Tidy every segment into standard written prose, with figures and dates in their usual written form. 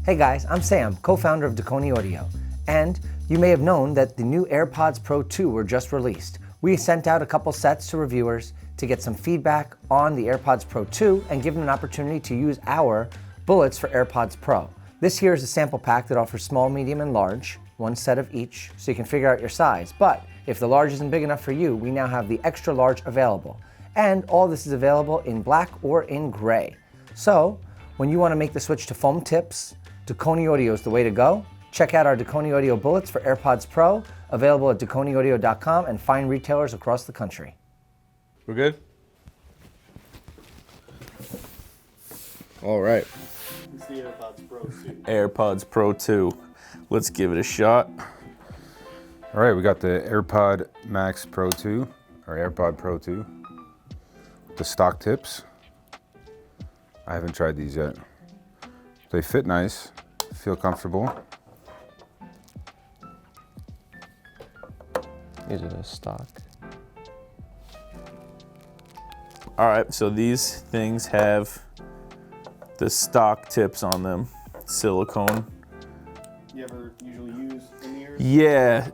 Hey guys, I'm Sam, co-founder of Dekoni Audio, and you may have known that the new AirPods Pro 2 were just released. We sent out a couple sets to reviewers to get some feedback on the AirPods Pro 2 and give them an opportunity to use our Bulletz for AirPods Pro. This here is a sample pack that offers small, medium, and large, one set of each, so you can figure out your size. But if the large isn't big enough for you, we now have the extra large available. And all this is available in black or in gray. So when you want to make the switch to foam tips, Dekoni Audio is the way to go. Check out our Dekoni Audio Bulletz for AirPods Pro, available at dekoniaudio.com and fine retailers across the country. We're good? All right. It's the AirPods Pro 2. AirPods Pro 2. Let's give it a shot. All right, we got the AirPod Max Pro 2, or AirPod Pro 2. The stock tips. I haven't tried these yet. They fit nice, feel comfortable. These are the stock. All right, so these things have the stock tips on them, silicone. You ever usually use in-ears? Yeah,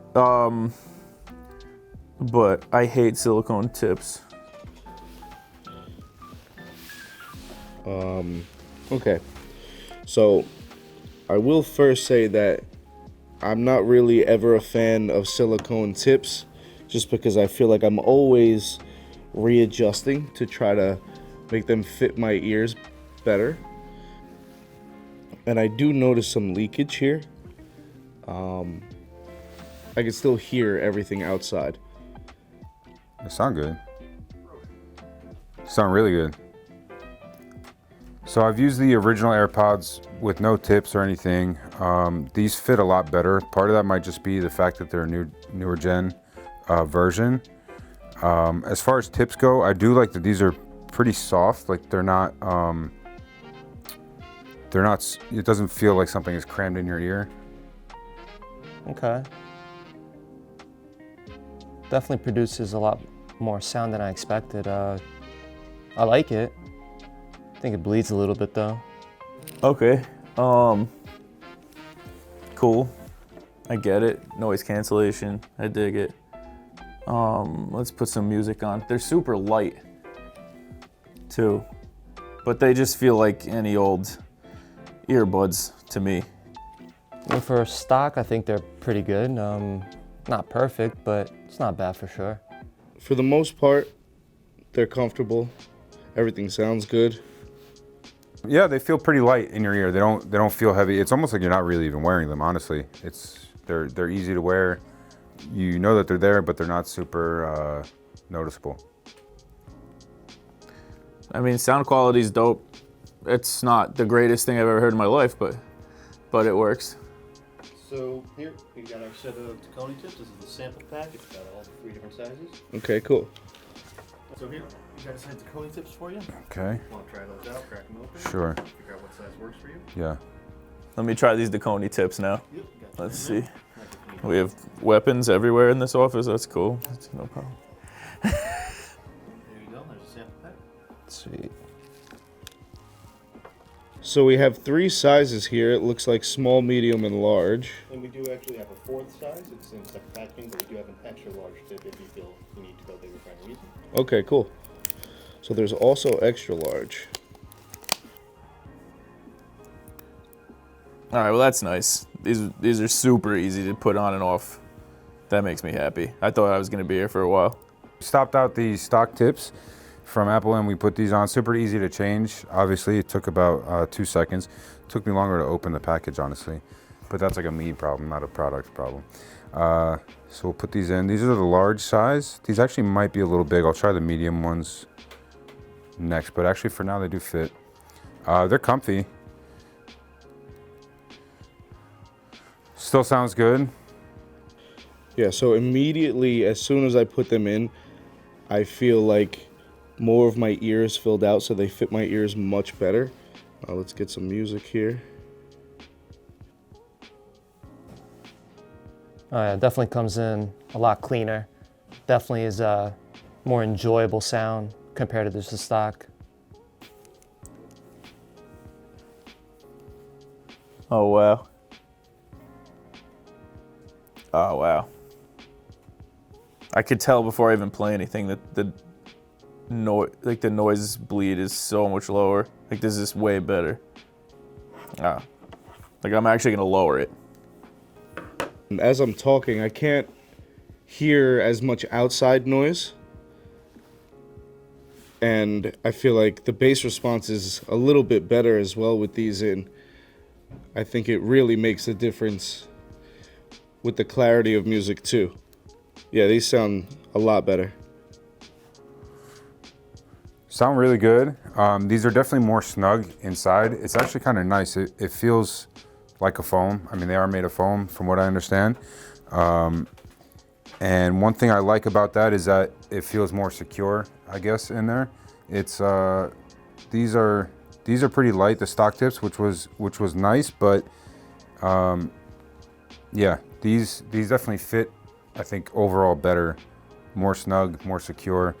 but I hate silicone tips. Okay. So I will first say that I'm not really ever a fan of silicone tips, just because I feel like I'm always readjusting to try to make them fit my ears better. And I do notice some leakage here. I can still hear everything outside. They sound good. Sound really good. So I've used the original AirPods with no tips or anything. These fit a lot better. Part of that might just be the fact that they're a newer gen version. As far as tips go, I do like that these are pretty soft. Like they're not, it doesn't feel like something is crammed in your ear. Okay. Definitely produces a lot more sound than I expected. I like it. I think it bleeds a little bit though. Okay, cool. I get it. Noise cancellation. I dig it. Let's put some music on. They're super light too, but they just feel like any old earbuds to me. And for stock, I think they're pretty good. Not perfect, but it's not bad for sure. For the most part, they're comfortable. Everything sounds good. Yeah, they feel pretty light in your ear. They don't feel heavy. It's almost like you're not really even wearing them, honestly. They're easy to wear. You know that they're there, but they're not super noticeable. I mean, sound quality's dope. It's not the greatest thing I've ever heard in my life, but it works. So here, we got our set of Dekoni tips. This is the sample pack. It's got all the 3 different sizes. Okay, cool. So here, we got a set of Dekoni tips for you. Okay. Want to try those out, crack them open? Sure. Figure out what size works for you. Yeah. Let me try these Dekoni tips now. Yep, got them Let's in see. there. We have weapons everywhere in this office. That's cool. That's no problem. There you go. There's a sample pack. Sweet. So we have 3 sizes here. It looks like small, medium, and large. And we do actually have a 4th size. It's in separate packaging, but we do have an extra large tip if you feel you need to go bigger for any reason. Okay, cool. So there's also extra large. All right, well that's nice. These are super easy to put on and off. That makes me happy. I thought I was gonna be here for a while. Stopped out the stock tips from Apple and we put these on. Super easy to change. Obviously, it took about 2 seconds. It took me longer to open the package, honestly. But that's like a me problem, not a product problem. So we'll put these in. These are the large size. These actually might be a little big. I'll try the medium ones next, but actually for now they do fit. They're comfy. Still sounds good. Yeah, so immediately, as soon as I put them in, I feel like more of my ears filled out, so they fit my ears much better. Let's get some music here. Oh yeah, definitely comes in a lot cleaner. Definitely is a more enjoyable sound compared to just the stock. Oh, wow. Oh, wow. I could tell before I even play anything that the noise bleed is so much lower. Like, this is way better. Ah. Like, I'm actually gonna lower it. And as I'm talking, I can't hear as much outside noise. And I feel like the bass response is a little bit better as well with these in. I think it really makes a difference with the clarity of music too. Yeah, these sound a lot better. Sound really good. These are definitely more snug inside. It's actually kind of nice. It feels like a foam. I mean, they are made of foam from what I understand. And one thing I like about that is that it feels more secure, I guess, in there. It's these are pretty light, the stock tips, which was nice, but yeah, these definitely fit, I think, overall better, more snug, more secure.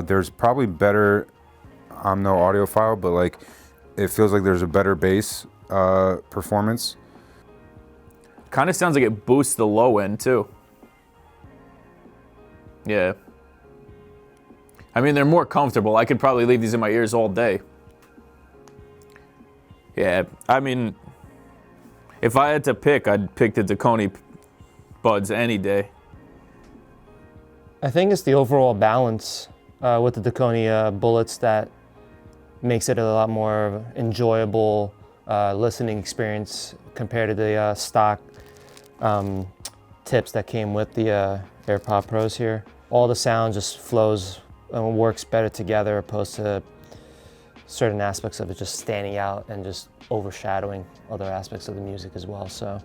There's probably better, I'm no audiophile, but like it feels like there's a better bass performance. Kind of sounds like it boosts the low end too. Yeah. I mean, they're more comfortable. I could probably leave these in my ears all day. Yeah, I mean, if I had to pick, I'd pick the Dekoni buds any day. I think it's the overall balance with the Dekoni Bulletz that makes it a lot more enjoyable listening experience compared to the stock tips that came with the AirPod Pros here. All the sound just flows and works better together opposed to certain aspects of it just standing out and just overshadowing other aspects of the music as well. So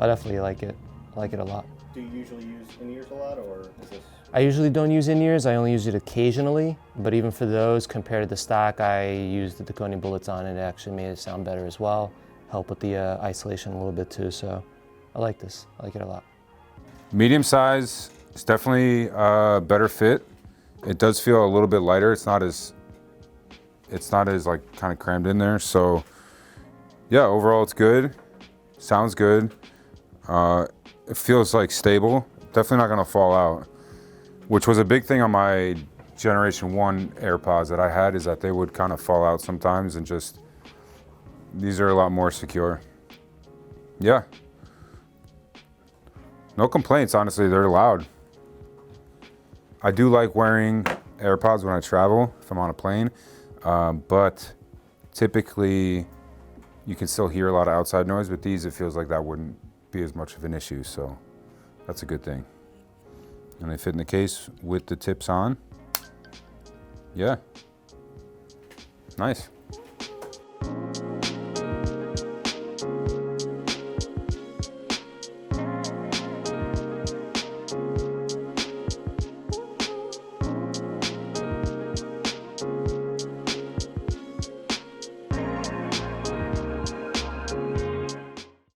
I definitely like it. I like it a lot. Do you usually use in-ears a lot, or is this? I usually don't use in-ears. I only use it occasionally, but even for those, compared to the stock, I use the Dekoni Bulletz on it. It actually made it sound better as well. Help with the isolation a little bit too, so I like this. I like it a lot. Medium size, it's definitely a better fit. It does feel a little bit lighter. It's not as like kind of crammed in there. So yeah, overall it's good. Sounds good. It feels like stable. Definitely not gonna fall out, which was a big thing on my Generation 1 AirPods that I had, is that they would kind of fall out sometimes, and just, these are a lot more secure. Yeah. No complaints, honestly, they're loud. I do like wearing AirPods when I travel, if I'm on a plane, but typically you can still hear a lot of outside noise. With these, it feels like that wouldn't be as much of an issue, so that's a good thing. And they fit in the case with the tips on. Yeah, nice.